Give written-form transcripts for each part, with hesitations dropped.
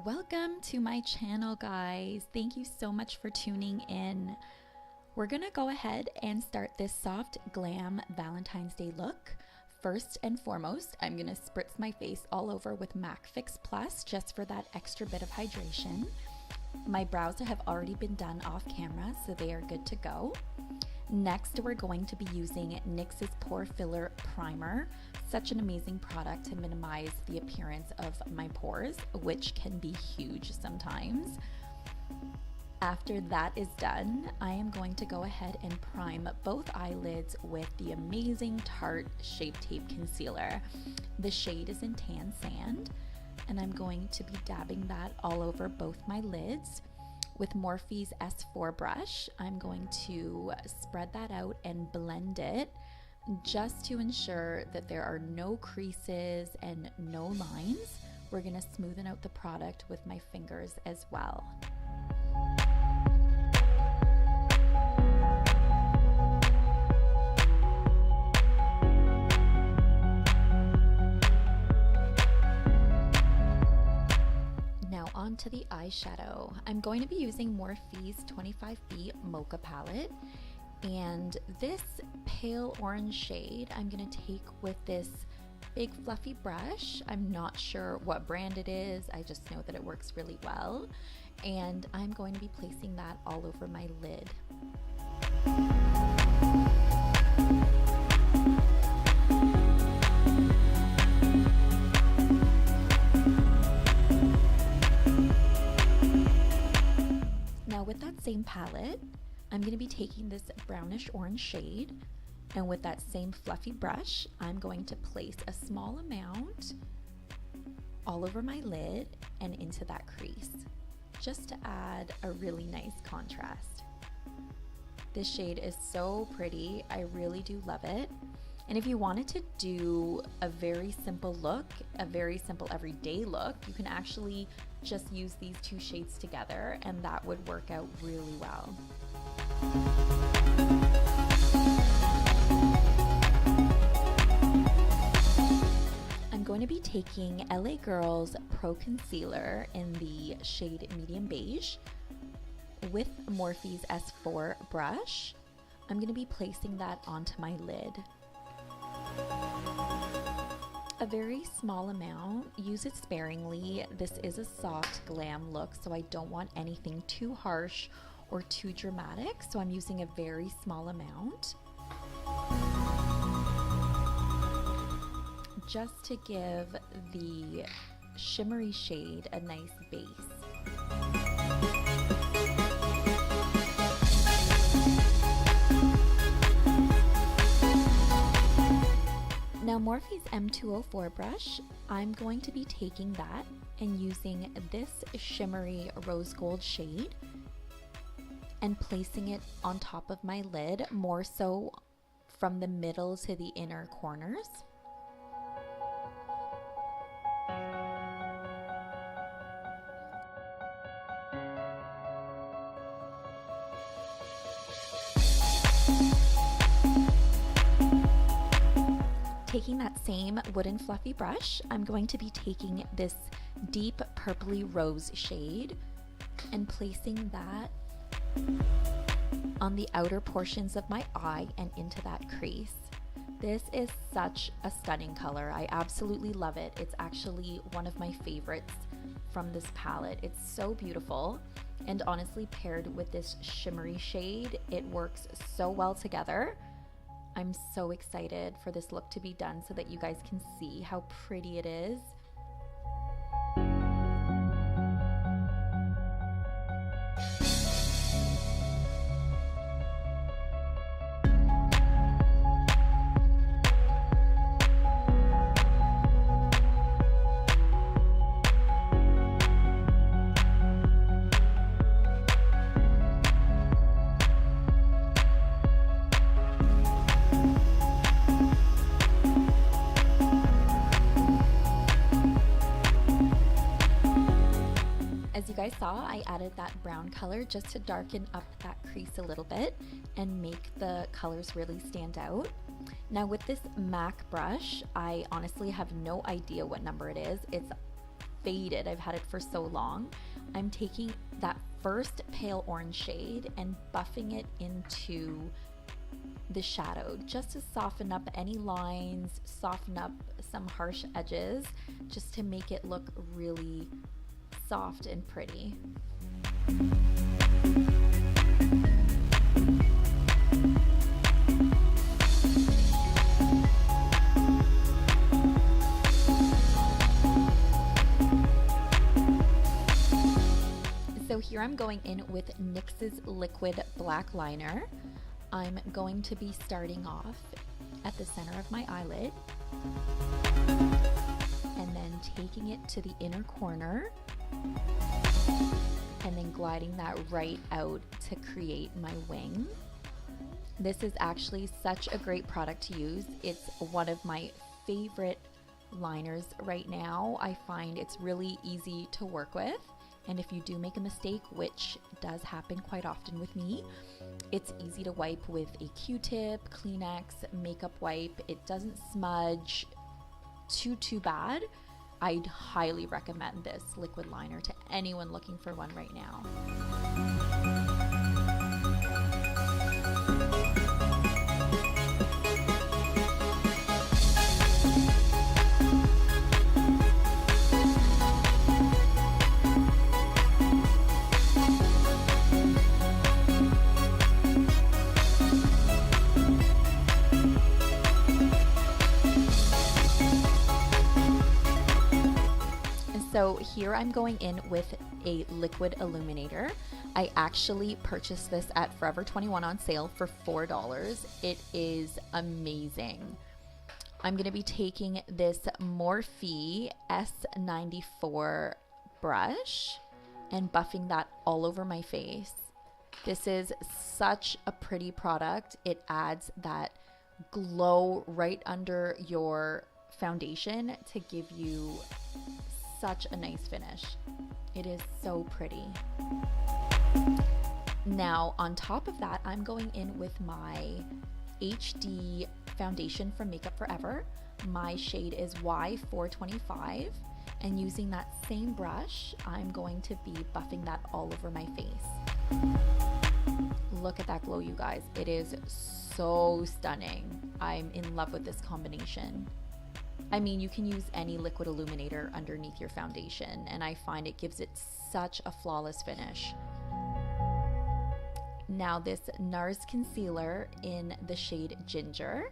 Welcome to my channel, guys. Thank you so much for tuning in. We're gonna go ahead and start this soft glam Valentine's Day look. First and foremost, I'm gonna spritz my face all over with MAC Fix Plus just for that extra bit of hydration. My brows have already been done off camera, so they are good to go. Next, we're going to be using NYX's Pore Filler Primer. Such an amazing product to minimize the appearance of my pores, which can be huge sometimes. After that is done, I am going to go ahead and prime both eyelids with the amazing Tarte Shape Tape Concealer. The shade is in Tan Sand, and I'm going to be dabbing that all over both my lids. With Morphe's S4 brush, I'm going to spread that out and blend it just to ensure that there are no creases and no lines. We're going to smoothen out the product with my fingers as well. Onto the eyeshadow. I'm going to be using Morphe's 25B Mocha palette, and this pale orange shade I'm going to take with this big fluffy brush. I'm not sure what brand it is, I just know that it works really well, and I'm going to be placing that all over my lid. With that same palette, I'm going to be taking this brownish orange shade, and with that same fluffy brush, I'm going to place a small amount all over my lid and into that crease, just to add a really nice contrast. This shade is so pretty, I really do love it. And if you wanted to do a very simple look, a very simple everyday look, you can actually just use these two shades together and that would work out really well. I'm going to be taking LA Girl's Pro Concealer in the shade Medium Beige with Morphe's S4 brush. I'm going to be placing that onto my lid. A very small amount, use it sparingly. This is a soft glam look, so I don't want anything too harsh or too dramatic, so I'm using a very small amount. Just to give the shimmery shade a nice base. Now Morphe's M204 brush, I'm going to be taking that and using this shimmery rose gold shade and placing it on top of my lid, more so from the middle to the inner corners. Taking that same wooden fluffy brush, I'm going to be taking this deep purpley rose shade and placing that on the outer portions of my eye and into that crease. This is such a stunning color. I absolutely love it. It's actually one of my favorites from this palette. It's so beautiful, and honestly, paired with this shimmery shade, it works so well together. I'm so excited for this look to be done so that you guys can see how pretty it is. As you guys saw, I added that brown color just to darken up that crease a little bit and make the colors really stand out. Now with this MAC brush, I honestly have no idea what number it is. It's faded. I've had it for so long. I'm taking that first pale orange shade and buffing it into the shadow just to soften up any lines, soften up some harsh edges, just to make it look really soft and pretty. So here I'm going in with NYX's liquid black liner. I'm going to be starting off at the center of my eyelid and then taking it to the inner corner and then gliding that right out to create my wing. This is actually such a great product to use. It's one of my favorite liners right now. I find it's really easy to work with. And if you do make a mistake, which does happen quite often with me, it's easy to wipe with a Q-tip, Kleenex, makeup wipe. It doesn't smudge too bad. I'd highly recommend this liquid liner to anyone looking for one right now. So here I'm going in with a liquid illuminator. I actually purchased this at Forever 21 on sale for $4. It is amazing. I'm going to be taking this Morphe S94 brush and buffing that all over my face. This is such a pretty product. It adds that glow right under your foundation to give you such a nice finish. It is so pretty. Now on top of that, I'm going in with my HD foundation from Makeup Forever. My shade is Y425, and using that same brush, I'm going to be buffing that all over my face. Look at that glow, you guys. It is so stunning. I'm in love with this combination. I mean, you can use any liquid illuminator underneath your foundation, and I find it gives it such a flawless finish. Now this NARS concealer in the shade Ginger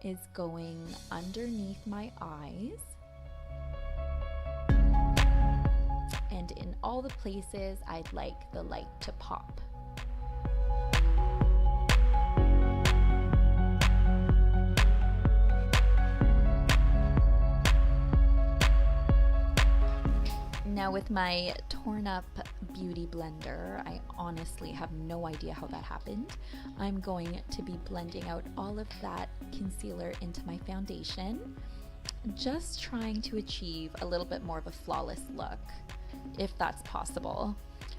is going underneath my eyes and in all the places I'd like the light to pop. Now with my torn up beauty blender, I honestly have no idea how that happened. I'm going to be blending out all of that concealer into my foundation, just trying to achieve a little bit more of a flawless look, if that's possible.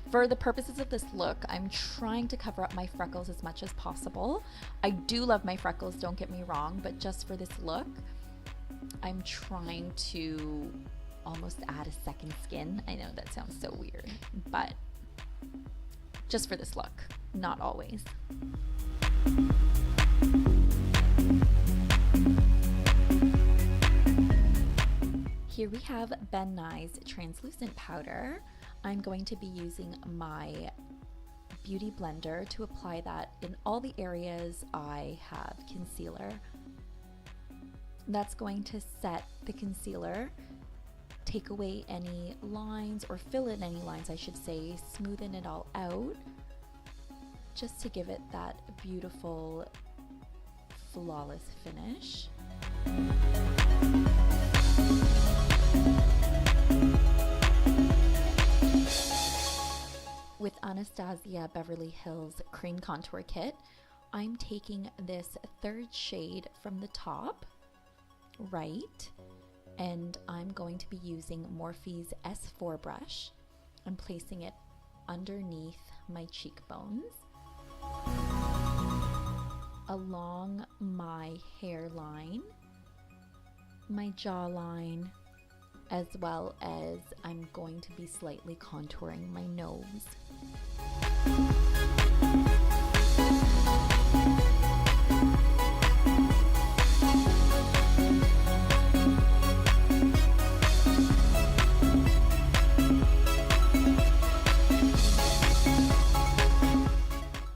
For the purposes of this look, I'm trying to cover up my freckles as much as possible. I do love my freckles, don't get me wrong, but just for this look, I'm trying to almost add a second skin. I know that sounds so weird, but just for this look, not always. Here we have Ben Nye's translucent powder. I'm going to be using my beauty blender to apply that in all the areas I have concealer. That's going to set the concealer, take away any lines, or fill in any lines I should say, smoothen it all out, just to give it that beautiful, flawless finish. With Anastasia Beverly Hills Cream Contour Kit, I'm taking this third shade from the top, right, and I'm going to be using Morphe's S4 brush and placing it underneath my cheekbones, along my hairline, my jawline, as well as I'm going to be slightly contouring my nose.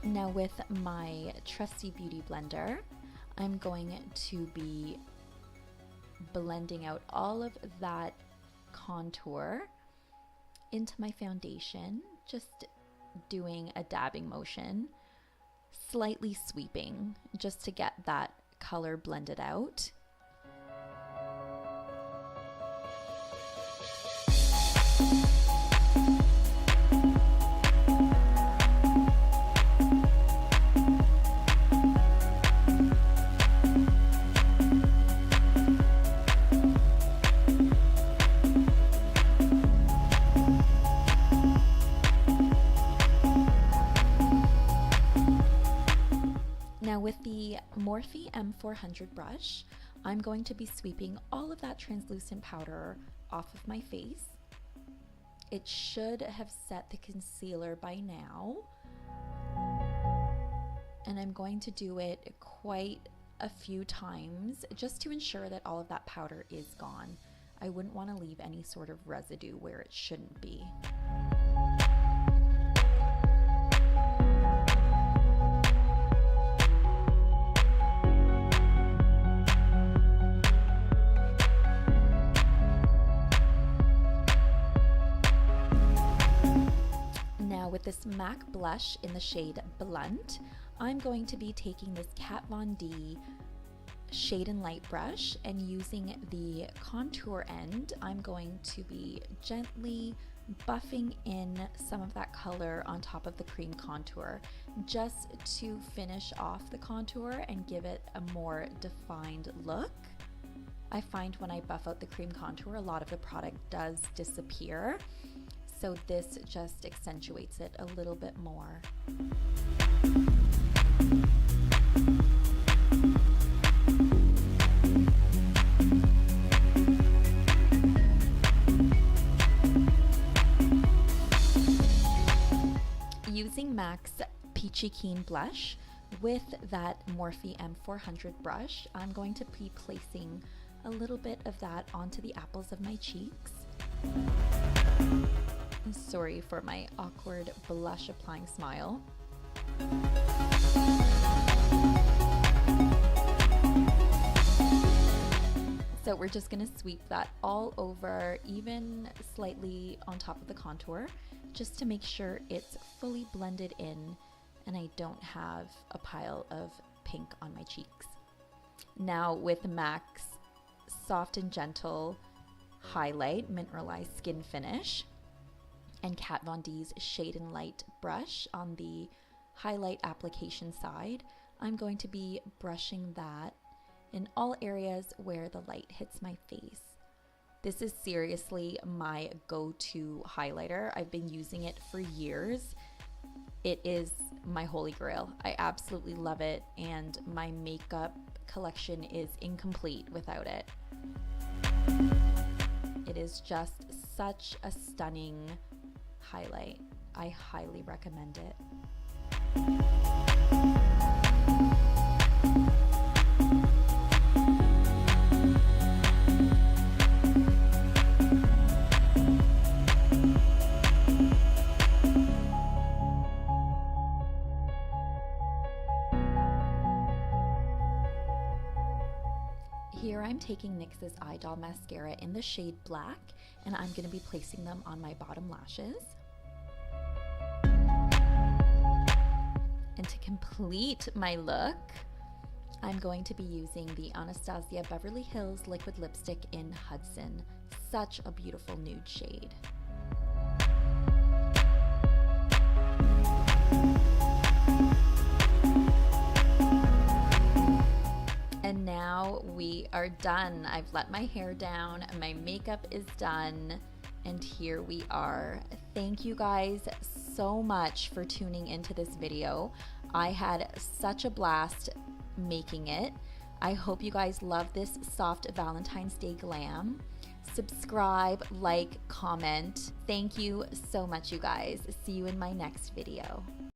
Now with my trusty beauty blender, I'm going to be blending out all of that contour into my foundation, just doing a dabbing motion, slightly sweeping just to get that color blended out. Now with the Morphe M400 brush, I'm going to be sweeping all of that translucent powder off of my face. It should have set the concealer by now, and I'm going to do it quite a few times just to ensure that all of that powder is gone. I wouldn't want to leave any sort of residue where it shouldn't be. With this MAC blush in the shade Blunt, I'm going to be taking this Kat Von D Shade and Light brush, and using the contour end, I'm going to be gently buffing in some of that color on top of the cream contour, just to finish off the contour and give it a more defined look. I find when I buff out the cream contour, a lot of the product does disappear. So this just accentuates it a little bit more. Using MAC's Peachy Keen blush with that Morphe M400 brush, I'm going to be placing a little bit of that onto the apples of my cheeks. Sorry for my awkward blush applying smile. So we're just going to sweep that all over, even slightly on top of the contour, just to make sure it's fully blended in and I don't have a pile of pink on my cheeks. Now with MAC's Soft and Gentle Highlight Mineralized Skin Finish and Kat Von D's Shade and Light brush on the highlight application side, I'm going to be brushing that in all areas where the light hits my face. This is seriously my go-to highlighter. I've been using it for years. It is my holy grail. I absolutely love it, and my makeup collection is incomplete without it. It is just such a stunning highlight. I highly recommend it. Here I'm taking NYX's Eye Doll Mascara in the shade Black, and I'm going to be placing them on my bottom lashes. And to complete my look, I'm going to be using the Anastasia Beverly Hills Liquid Lipstick in Hudson. Such a beautiful nude shade. And now we are done. I've let my hair down, my makeup is done, and here we are. Thank you guys so much for tuning into this video. I had such a blast making it. I hope you guys love this soft Valentine's Day glam. subscribe, like, comment. Thank you so much, you guys. See you in my next video.